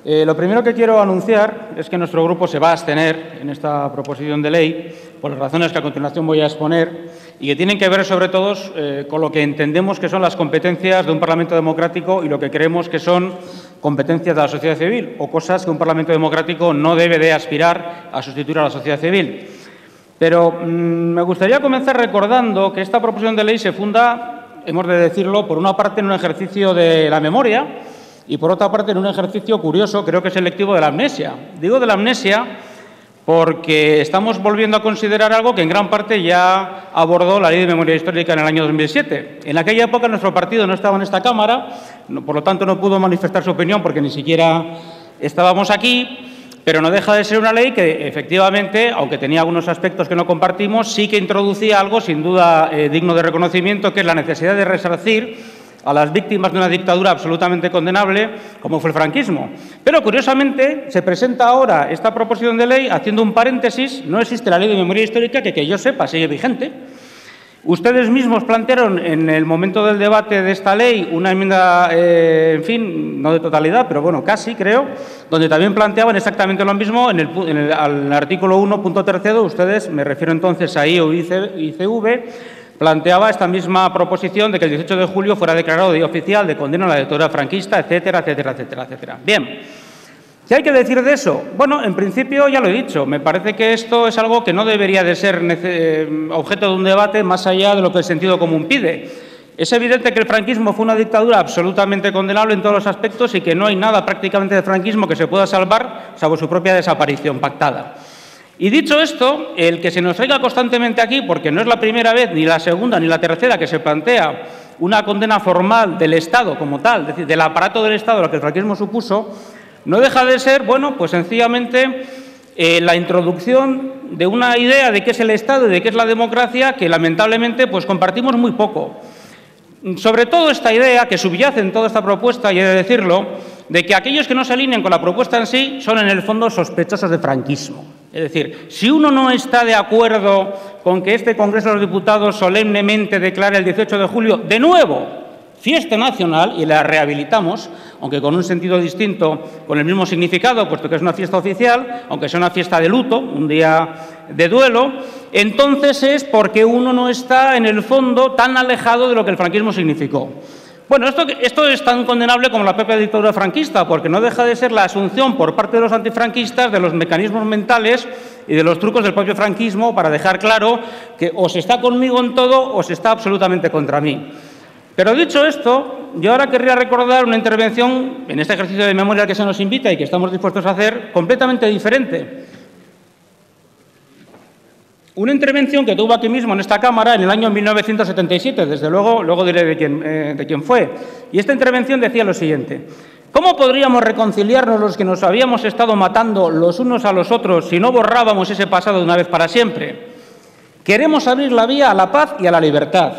Lo primero que quiero anunciar es que nuestro grupo se va a abstener en esta proposición de ley por las razones que a continuación voy a exponer y que tienen que ver sobre todo con lo que entendemos que son las competencias de un Parlamento democrático y lo que creemos que son competencias de la sociedad civil o cosas que un Parlamento democrático no debe de aspirar a sustituir a la sociedad civil. Pero me gustaría comenzar recordando que esta proposición de ley se funda, hemos de decirlo, por una parte en un ejercicio de la memoria y, por otra parte, en un ejercicio curioso, creo que selectivo, de la amnesia. Digo de la amnesia porque estamos volviendo a considerar algo que en gran parte ya abordó la Ley de Memoria Histórica en el año 2007. En aquella época nuestro partido no estaba en esta Cámara, por lo tanto no pudo manifestar su opinión porque ni siquiera estábamos aquí, pero no deja de ser una ley que, efectivamente, aunque tenía algunos aspectos que no compartimos, sí que introducía algo sin duda digno de reconocimiento, que es la necesidad de resarcir a las víctimas de una dictadura absolutamente condenable, como fue el franquismo. Pero, curiosamente, se presenta ahora esta proposición de ley haciendo un paréntesis. No existe la Ley de Memoria Histórica, que yo sepa sigue vigente. Ustedes mismos plantearon en el momento del debate de esta ley una enmienda, en fin, no de totalidad, pero bueno, casi, creo, donde también planteaban exactamente lo mismo al artículo 1.3. Ustedes, me refiero entonces a IO y ICV, planteaba esta misma proposición de que el 18 de julio fuera declarado día oficial de condena a la dictadura franquista, etcétera, etcétera, etcétera, etcétera. Bien, ¿qué hay que decir de eso? Bueno, en principio ya lo he dicho, me parece que esto es algo que no debería de ser objeto de un debate más allá de lo que el sentido común pide. Es evidente que el franquismo fue una dictadura absolutamente condenable en todos los aspectos y que no hay nada prácticamente de franquismo que se pueda salvar, salvo su propia desaparición pactada. Y dicho esto, el que se nos traiga constantemente aquí, porque no es la primera vez, ni la segunda, ni la tercera, que se plantea una condena formal del Estado como tal, es decir, del aparato del Estado, lo que el franquismo supuso, no deja de ser, bueno, pues sencillamente la introducción de una idea de qué es el Estado y de qué es la democracia que, lamentablemente, pues compartimos muy poco. Sobre todo esta idea que subyace en toda esta propuesta, y he de decirlo, de que aquellos que no se alinean con la propuesta en sí son en el fondo sospechosos de franquismo. Es decir, si uno no está de acuerdo con que este Congreso de los Diputados solemnemente declare el 18 de julio de nuevo fiesta nacional, y la rehabilitamos, aunque con un sentido distinto, con el mismo significado, puesto que es una fiesta oficial, aunque sea una fiesta de luto, un día de duelo, entonces es porque uno no está en el fondo tan alejado de lo que el franquismo significó. Bueno, esto es tan condenable como la propia dictadura franquista, porque no deja de ser la asunción por parte de los antifranquistas de los mecanismos mentales y de los trucos del propio franquismo para dejar claro que o se está conmigo en todo o se está absolutamente contra mí. Pero dicho esto, yo ahora querría recordar una intervención en este ejercicio de memoria al que se nos invita y que estamos dispuestos a hacer completamente diferente. Una intervención que tuvo aquí mismo en esta Cámara en el año 1977, desde luego diré de quién fue. Y esta intervención decía lo siguiente: ¿cómo podríamos reconciliarnos los que nos habíamos estado matando los unos a los otros si no borrábamos ese pasado de una vez para siempre? Queremos abrir la vía a la paz y a la libertad.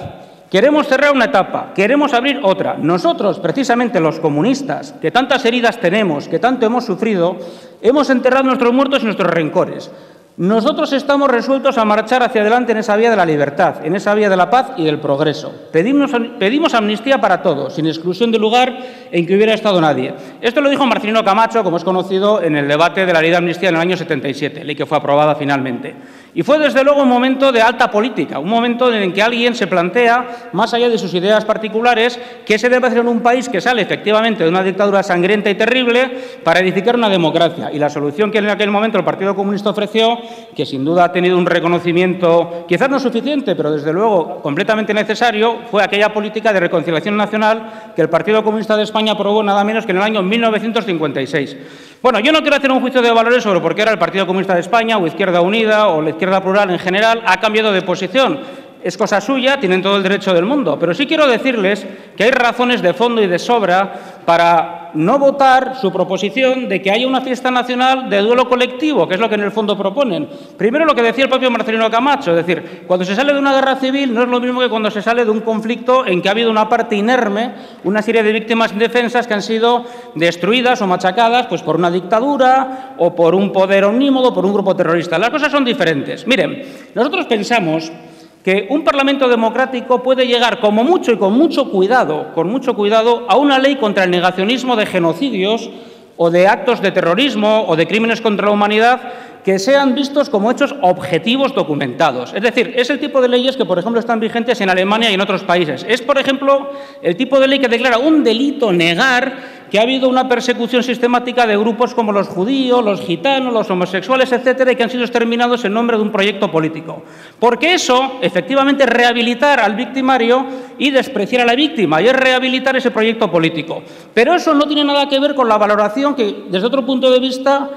Queremos cerrar una etapa, queremos abrir otra. Nosotros, precisamente los comunistas, que tantas heridas tenemos, que tanto hemos sufrido, hemos enterrado nuestros muertos y nuestros rencores. Nosotros estamos resueltos a marchar hacia adelante en esa vía de la libertad, en esa vía de la paz y del progreso. Pedimos amnistía para todos, sin exclusión de lugar en que hubiera estado nadie. Esto lo dijo Marcelino Camacho, como es conocido, en el debate de la ley de amnistía en el año 77, ley que fue aprobada finalmente. Y fue, desde luego, un momento de alta política, un momento en el que alguien se plantea, más allá de sus ideas particulares, qué se debe hacer en un país que sale efectivamente de una dictadura sangrienta y terrible para edificar una democracia. Y la solución que en aquel momento el Partido Comunista ofreció, que sin duda ha tenido un reconocimiento, quizás no suficiente, pero desde luego completamente necesario, fue aquella política de reconciliación nacional que el Partido Comunista de España aprobó nada menos que en el año 1956. Bueno, yo no quiero hacer un juicio de valores sobre por qué ahora el Partido Comunista de España o Izquierda Unida o la Izquierda Plural en general ha cambiado de posición. Es cosa suya, tienen todo el derecho del mundo, pero sí quiero decirles que hay razones de fondo y de sobra para no votar su proposición de que haya una fiesta nacional de duelo colectivo, que es lo que en el fondo proponen. Primero, lo que decía el propio Marcelino Camacho, es decir, cuando se sale de una guerra civil no es lo mismo que cuando se sale de un conflicto en que ha habido una parte inerme, una serie de víctimas indefensas que han sido destruidas o machacadas pues por una dictadura o por un poder omnímodo, por un grupo terrorista. Las cosas son diferentes. Miren, nosotros pensamos que un Parlamento democrático puede llegar como mucho y con mucho cuidado, a una ley contra el negacionismo de genocidios o de actos de terrorismo o de crímenes contra la humanidad que sean vistos como hechos objetivos documentados. Es decir, es el tipo de leyes que, por ejemplo, están vigentes en Alemania y en otros países. Es, por ejemplo, el tipo de ley que declara un delito negar que ha habido una persecución sistemática de grupos como los judíos, los gitanos, los homosexuales, etcétera, y que han sido exterminados en nombre de un proyecto político. Porque eso, efectivamente, es rehabilitar al victimario y despreciar a la víctima, y es rehabilitar ese proyecto político. Pero eso no tiene nada que ver con la valoración que, desde otro punto de vista,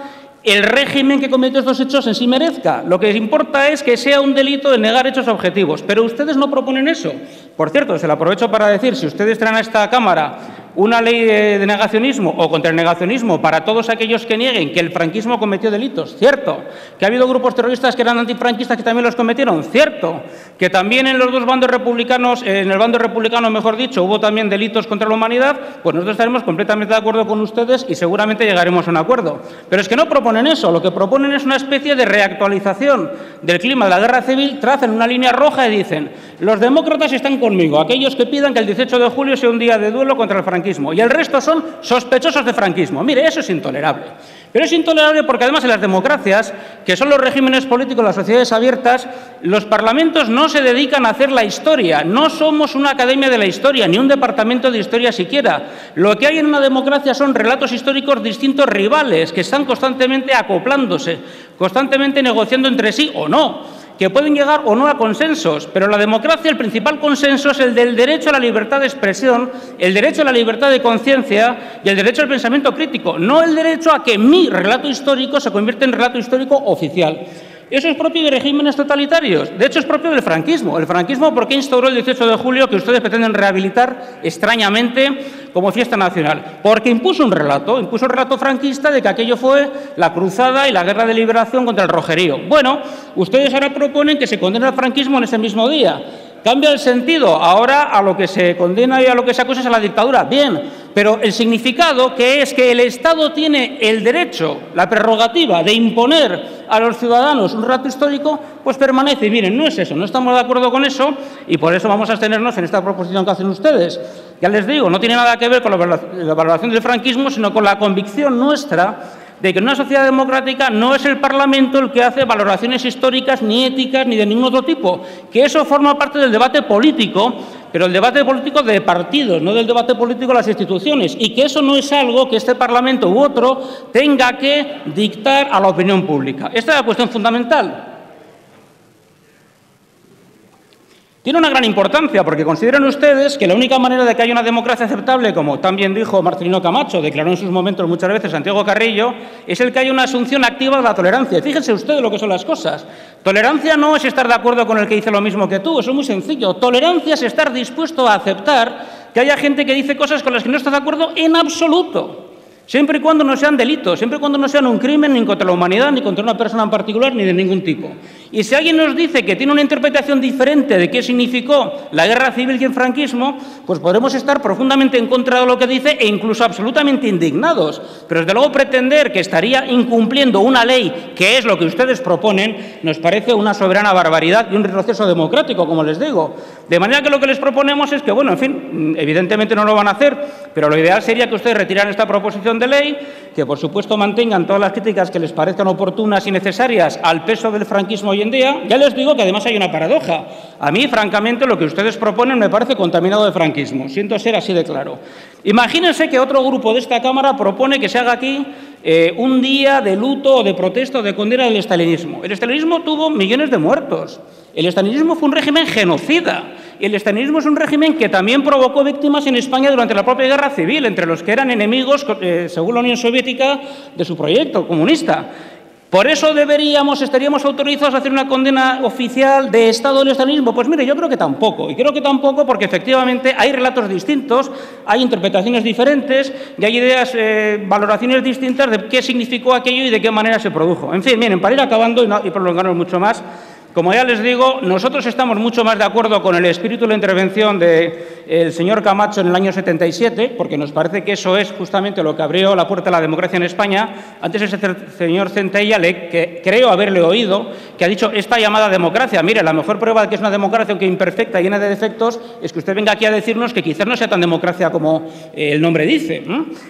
el régimen que comete estos hechos en sí merezca. Lo que importa es que sea un delito de negar hechos objetivos. Pero ustedes no proponen eso. Por cierto, se lo aprovecho para decir, si ustedes traen a esta Cámara una ley de negacionismo o contra el negacionismo para todos aquellos que nieguen que el franquismo cometió delitos, cierto. Que ha habido grupos terroristas que eran antifranquistas que también los cometieron, cierto. Que también en los dos bandos republicanos, en el bando republicano, mejor dicho, hubo también delitos contra la humanidad, pues nosotros estaremos completamente de acuerdo con ustedes y seguramente llegaremos a un acuerdo. Pero es que no proponen eso, lo que proponen es una especie de reactualización del clima de la guerra civil, trazan una línea roja y dicen: los demócratas están conmigo, aquellos que pidan que el 18 de julio sea un día de duelo contra el franquismo, y el resto son sospechosos de franquismo. Mire, eso es intolerable. Pero es intolerable porque además en las democracias, que son los regímenes políticos, las sociedades abiertas, los parlamentos no se dedican a hacer la historia. No somos una academia de la historia, ni un departamento de historia siquiera. Lo que hay en una democracia son relatos históricos distintos rivales, que están constantemente acoplándose, constantemente negociando entre sí o no, que pueden llegar o no a consensos, pero en la democracia el principal consenso es el del derecho a la libertad de expresión, el derecho a la libertad de conciencia y el derecho al pensamiento crítico, no el derecho a que mi relato histórico se convierta en relato histórico oficial. Eso es propio de regímenes totalitarios. De hecho, es propio del franquismo. El franquismo, ¿por qué instauró el 18 de julio que ustedes pretenden rehabilitar extrañamente como fiesta nacional? Porque impuso el relato franquista de que aquello fue la cruzada y la guerra de liberación contra el rojerío. Bueno, ustedes ahora proponen que se condene al franquismo en ese mismo día. Cambia el sentido. Ahora a lo que se condena y a lo que se acusa es a la dictadura. Bien, pero el significado, que es que el Estado tiene el derecho, la prerrogativa de imponer a los ciudadanos un relato histórico, pues permanece. Y miren, no es eso, no estamos de acuerdo con eso y por eso vamos a abstenernos en esta proposición que hacen ustedes. Ya les digo, no tiene nada que ver con la valoración del franquismo, sino con la convicción nuestra de que en una sociedad democrática no es el Parlamento el que hace valoraciones históricas, ni éticas, ni de ningún otro tipo, que eso forma parte del debate político, pero el debate político de partidos, no del debate político de las instituciones, y que eso no es algo que este Parlamento u otro tenga que dictar a la opinión pública. Esta es la cuestión fundamental. Tiene una gran importancia porque consideran ustedes que la única manera de que haya una democracia aceptable, como también dijo Marcelino Camacho, declaró en sus momentos muchas veces Santiago Carrillo, es el que haya una asunción activa de la tolerancia. Fíjense ustedes lo que son las cosas. Tolerancia no es estar de acuerdo con el que dice lo mismo que tú, eso es muy sencillo. Tolerancia es estar dispuesto a aceptar que haya gente que dice cosas con las que no estás de acuerdo en absoluto. Siempre y cuando no sean delitos, siempre y cuando no sean un crimen ni contra la humanidad, ni contra una persona en particular, ni de ningún tipo. Y si alguien nos dice que tiene una interpretación diferente de qué significó la guerra civil y el franquismo, pues podremos estar profundamente en contra de lo que dice e incluso absolutamente indignados. Pero desde luego pretender que estaría incumpliendo una ley, que es lo que ustedes proponen, nos parece una soberana barbaridad y un retroceso democrático, como les digo. De manera que lo que les proponemos es que, bueno, en fin, evidentemente no lo van a hacer, pero lo ideal sería que ustedes retiraran esta proposición de ley, que por supuesto mantengan todas las críticas que les parezcan oportunas y necesarias al peso del franquismo hoy en día. Ya les digo que además hay una paradoja. A mí, francamente, lo que ustedes proponen me parece contaminado de franquismo. Siento ser así de claro. Imagínense que otro grupo de esta Cámara propone que se haga aquí un día de luto o de protesta o de condena del estalinismo. El estalinismo tuvo millones de muertos. El estalinismo fue un régimen genocida. Y el estalinismo es un régimen que también provocó víctimas en España durante la propia guerra civil, entre los que eran enemigos, según la Unión Soviética, de su proyecto comunista. ¿Por eso estaríamos autorizados a hacer una condena oficial de Estado del estalinismo? Pues mire, yo creo que tampoco. Y creo que tampoco porque efectivamente hay relatos distintos, hay interpretaciones diferentes y hay ideas, valoraciones distintas de qué significó aquello y de qué manera se produjo. En fin, miren, para ir acabando y prolongarnos mucho más, como ya les digo, nosotros estamos mucho más de acuerdo con el espíritu de la intervención de el señor Camacho en el año 77, porque nos parece que eso es justamente lo que abrió la puerta a la democracia en España. Antes ese señor Centella, que creo haberle oído, que ha dicho esta llamada democracia. Mire, la mejor prueba de que es una democracia, aunque imperfecta, llena de defectos, es que usted venga aquí a decirnos que quizás no sea tan democracia como el nombre dice,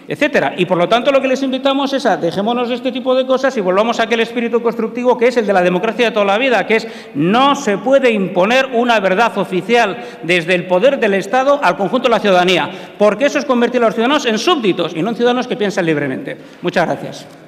etcétera. Y por lo tanto lo que les invitamos es a dejémonos de este tipo de cosas y volvamos a aquel espíritu constructivo que es el de la democracia de toda la vida, que es no se puede imponer una verdad oficial desde el poder del Estado al conjunto de la ciudadanía, porque eso es convertir a los ciudadanos en súbditos y no en ciudadanos que piensan libremente. Muchas gracias.